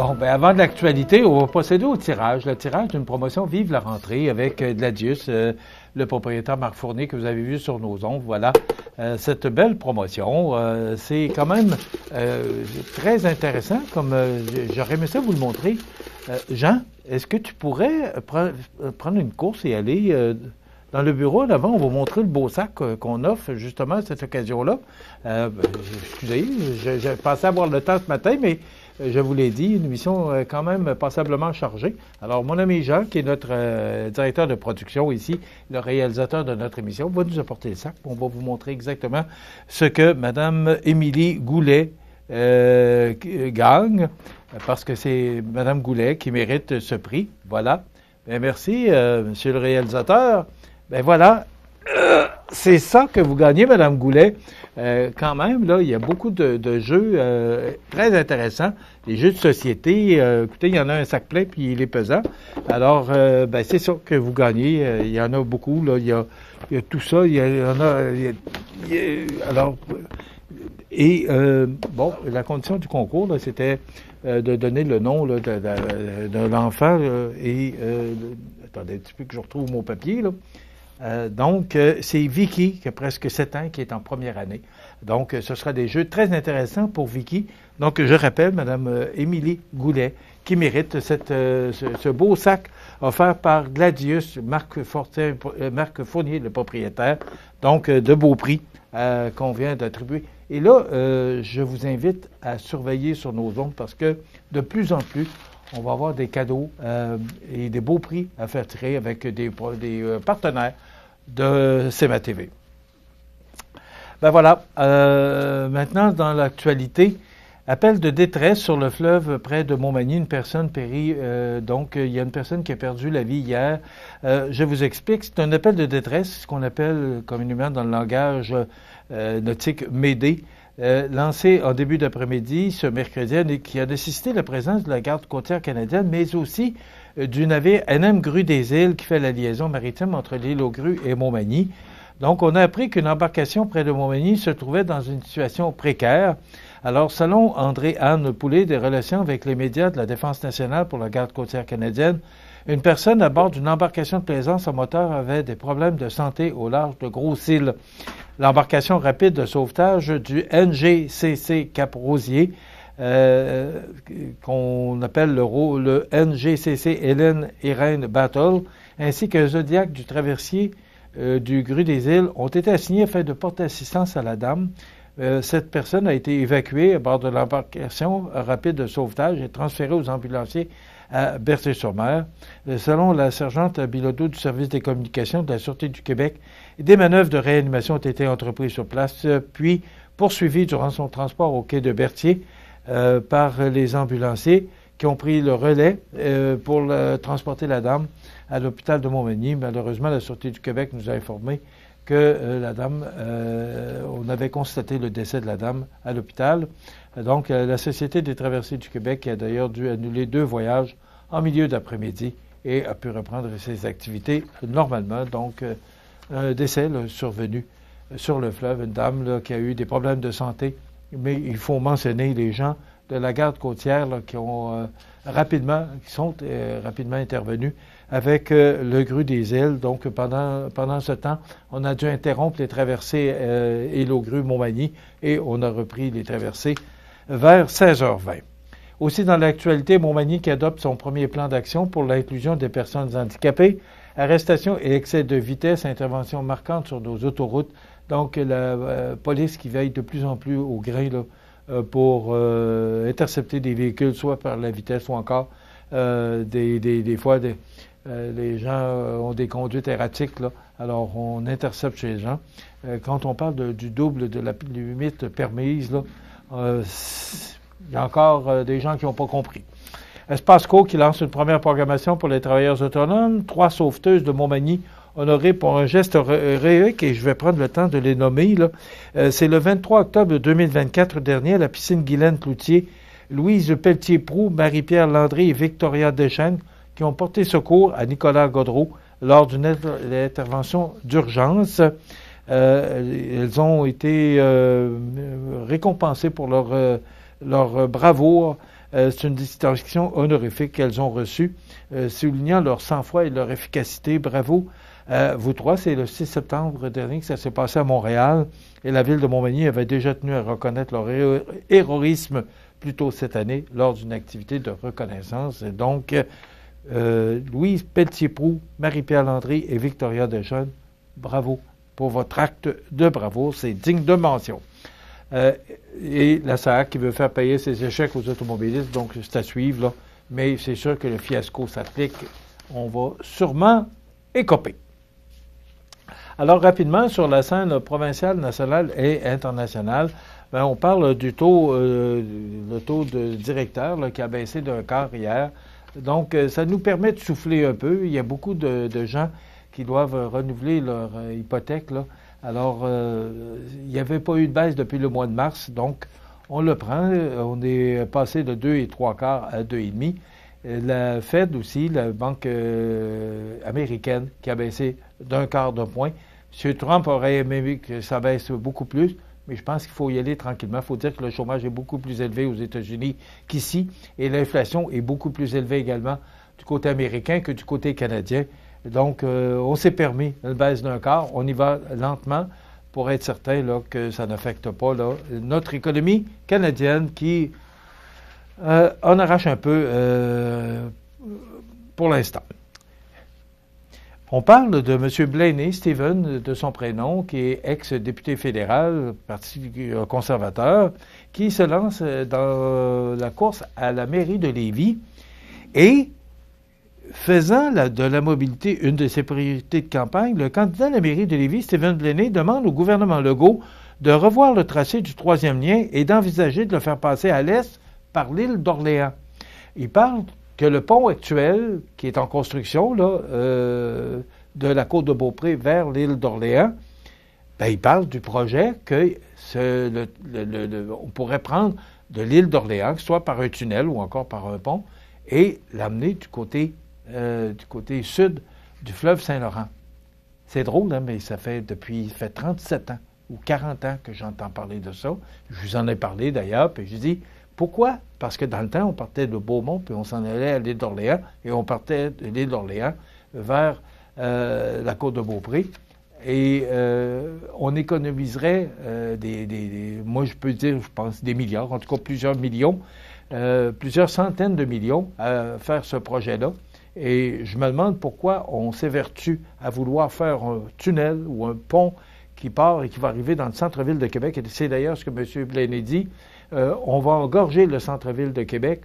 Bon, ben avant de l'actualité, on va procéder au tirage. Le tirage d'une promotion Vive la rentrée avec Gladius, le propriétaire Marc Fournier que vous avez vu sur nos ondes. Voilà, cette belle promotion. C'est quand même très intéressant, comme j'aurais aimé ça vous le montrer. Jean, est-ce que tu pourrais prendre une course et aller dans le bureau? Là-bas, on va montrer le beau sac qu'on offre justement à cette occasion-là. Excusez, j'ai pensé avoir le temps ce matin, mais je vous l'ai dit, une émission quand même passablement chargée. Alors, mon ami Jean, qui est notre directeur de production ici, le réalisateur de notre émission, va nous apporter le sac. On va vous montrer exactement ce que Mme Émilie Goulet gagne, parce que c'est Mme Goulet qui mérite ce prix. Voilà. Bien, merci, Monsieur le réalisateur. Ben voilà, c'est ça que vous gagnez, Mme Goulet. Quand même, là, il y a beaucoup de jeux très intéressants, des jeux de société. Écoutez, il y en a un sac plein, puis il est pesant. Alors, ben c'est ça que vous gagnez. Il y en a beaucoup, là. Il y a tout ça. Il y en a... alors, et, bon, la condition du concours, là, c'était de donner le nom là, de l'enfant. Attendez un petit peu que je retrouve mon papier, là. Donc, c'est Vicky, qui a presque 7 ans, qui est en première année. Donc, ce sera des jeux très intéressants pour Vicky. Donc, je rappelle, Mme Émilie Goulet, qui mérite ce beau sac offert par Gladius, Marc Fournier, le propriétaire. Donc, de beaux prix qu'on vient d'attribuer. Et là, je vous invite à surveiller sur nos ondes parce que de plus en plus, on va avoir des cadeaux et des beaux prix à faire tirer avec des partenaires de CMA TV. Ben voilà. Maintenant, dans l'actualité, appel de détresse sur le fleuve près de Montmagny. Une personne périt. Donc, il y a une personne qui a perdu la vie hier. Je vous explique. C'est un appel de détresse, ce qu'on appelle communément dans le langage nautique Mayday. Lancé en début d'après-midi ce mercredi, qui a nécessité la présence de la garde côtière canadienne, mais aussi du navire NM Grue des Îles qui fait la liaison maritime entre l'île aux Grues et Montmagny. Donc, on a appris qu'une embarcation près de Montmagny se trouvait dans une situation précaire. Alors, selon André-Anne Poulet, des relations avec les médias de la Défense nationale pour la garde côtière canadienne, une personne à bord d'une embarcation de plaisance à moteur avait des problèmes de santé au large de Gros-Îles. L'embarcation rapide de sauvetage du NGCC Cap-Rosier, qu'on appelle le NGCC Hélène Irène Battle, ainsi qu'un Zodiac du traversier du Grue des Îles ont été assignés afin de porter assistance à la dame. Cette personne a été évacuée à bord de l'embarcation rapide de sauvetage et transférée aux ambulanciers à Berthier-sur-Mer. Selon la sergente Bilodeau du service des communications de la Sûreté du Québec, des manœuvres de réanimation ont été entreprises sur place, puis poursuivies durant son transport au quai de Berthier par les ambulanciers qui ont pris le relais pour transporter la dame à l'hôpital de Montmagny. Malheureusement, la Sûreté du Québec nous a informé que la dame, on avait constaté le décès de la dame à l'hôpital. Donc, la Société des traversiers du Québec a d'ailleurs dû annuler 2 voyages en milieu d'après-midi et a pu reprendre ses activités normalement. Donc, un décès là, survenu sur le fleuve, une dame là, qui a eu des problèmes de santé. Mais il faut mentionner les gens de la garde côtière là, qui sont rapidement intervenus avec le Grue des Îles. Donc, pendant ce temps, on a dû interrompre les traversées île aux Grues Montmagny et on a repris les traversées vers 16h20. Aussi dans l'actualité, Montmagny qui adopte son premier plan d'action pour l'inclusion des personnes handicapées, arrestation et excès de vitesse, intervention marquante sur nos autoroutes. Donc, la police qui veille de plus en plus au grain là, pour intercepter des véhicules, soit par la vitesse ou encore des fois les gens ont des conduites erratiques, là, alors on intercepte chez les gens. Quand on parle du double de la limite permise, là, il y a encore des gens qui n'ont pas compris. Espaceco qui lance une première programmation pour les travailleurs autonomes. 3 sauveteuses de Montmagny honorées pour un geste héroïque, et je vais prendre le temps de les nommer. Là. C'est le 23 octobre 2024 dernier à la piscine Guylaine Cloutier. Louise Pelletier-Proux, Marie-Pierre Landry et Victoria Deschênes qui ont porté secours à Nicolas Godreau lors d'une intervention d'urgence. Elles ont été récompensées pour leur bravoure C'est une distinction honorifique qu'elles ont reçue, soulignant leur sang-froid et leur efficacité. Bravo vous trois. C'est le 6 septembre dernier que ça s'est passé à Montréal et la ville de Montmagny avait déjà tenu à reconnaître leur héroïsme plus tôt cette année lors d'une activité de reconnaissance. Et donc, Louise Pelletier-Proulx, Marie-Pierre Landry et Victoria Dejeune, bravo pour votre acte de bravoure. C'est digne de mention. Et la SAAC qui veut faire payer ses échecs aux automobilistes, donc c'est à suivre, là. Mais c'est sûr que le fiasco s'applique. On va sûrement écoper. Alors, rapidement, sur la scène provinciale, nationale et internationale, ben, on parle du taux, le taux de directeur là, qui a baissé d'un quart hier. Donc, ça nous permet de souffler un peu. Il y a beaucoup de gens qui doivent renouveler leur hypothèque, là. Alors, il n'y avait pas eu de baisse depuis le mois de mars, donc on le prend. On est passé de 2 3/4 à 2,5. La Fed aussi, la banque américaine, qui a baissé d'un quart d'un point. M. Trump aurait aimé que ça baisse beaucoup plus, mais je pense qu'il faut y aller tranquillement. Il faut dire que le chômage est beaucoup plus élevé aux États-Unis qu'ici, et l'inflation est beaucoup plus élevée également du côté américain que du côté canadien. Donc, on s'est permis une baisse d'un quart. On y va lentement pour être certain là, que ça n'affecte pas là, notre économie canadienne qui en arrache un peu pour l'instant. On parle de M. Blaney, Stephen, de son prénom, qui est ex-député fédéral, Parti conservateur, qui se lance dans la course à la mairie de Lévis et faisant de la mobilité une de ses priorités de campagne, le candidat à la mairie de Lévis, Stephen Blaney, demande au gouvernement Legault de revoir le tracé du troisième lien et d'envisager de le faire passer à l'est par l'île d'Orléans. Il parle que le pont actuel, qui est en construction là, de la côte de Beaupré vers l'île d'Orléans, ben, il parle du projet que on pourrait prendre de l'île d'Orléans, soit par un tunnel ou encore par un pont, et l'amener du côté sud du fleuve Saint-Laurent. C'est drôle, hein, mais ça fait 37 ans ou 40 ans que j'entends parler de ça. Je vous en ai parlé d'ailleurs, puis je dis, pourquoi? Parce que dans le temps, on partait de Beaumont, puis on s'en allait à l'île d'Orléans, et on partait de l'île d'Orléans vers la côte de Beaupré, et on économiserait moi je peux dire, je pense, des milliards, en tout cas plusieurs millions, plusieurs centaines de millions à faire ce projet-là. Et je me demande pourquoi on s'évertue à vouloir faire un tunnel ou un pont qui part et qui va arriver dans le centre-ville de Québec. Et c'est d'ailleurs ce que M. Blaney dit. On va engorger le centre-ville de Québec.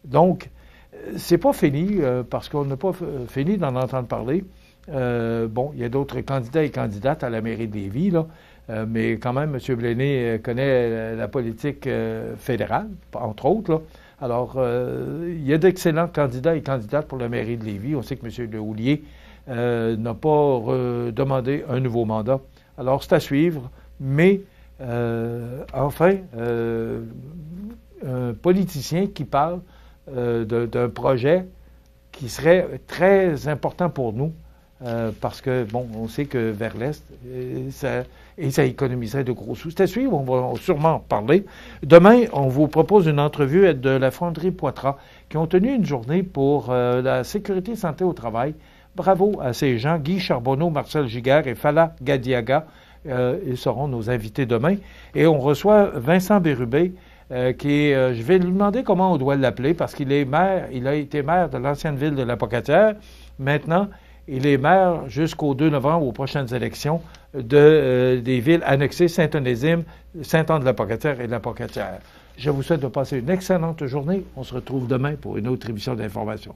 Donc, c'est pas fini, parce qu'on n'a pas fini d'en entendre parler. Bon, il y a d'autres candidats et candidates à la mairie de Lévis, là, mais quand même, M. Blaney connaît la politique fédérale, entre autres, là. Alors, il y a d'excellents candidats et candidates pour la mairie de Lévis. On sait que M. Lehouillier n'a pas demandé un nouveau mandat. Alors, c'est à suivre, mais enfin, un politicien qui parle d'un projet qui serait très important pour nous, parce que, bon, on sait que vers l'Est, ça économiserait de gros sous. C'est à suivre, on va sûrement en parler. Demain, on vous propose une entrevue de la fonderie Poitras, qui ont tenu une journée pour la sécurité et santé au travail. Bravo à ces gens, Guy Charbonneau, Marcel Giguère et Fala Gadiaga. Ils seront nos invités demain. Et on reçoit Vincent Bérubé, qui est, je vais lui demander comment on doit l'appeler, parce qu'il est maire, il a été maire de l'ancienne ville de La Pocatière. Maintenant, il est maire jusqu'au 2 novembre, aux prochaines élections, des villes annexées Saint-Onésime, Saint-Anne-de-la-Pocatière et de La Pocatière. Je vous souhaite de passer une excellente journée. On se retrouve demain pour une autre émission d'information.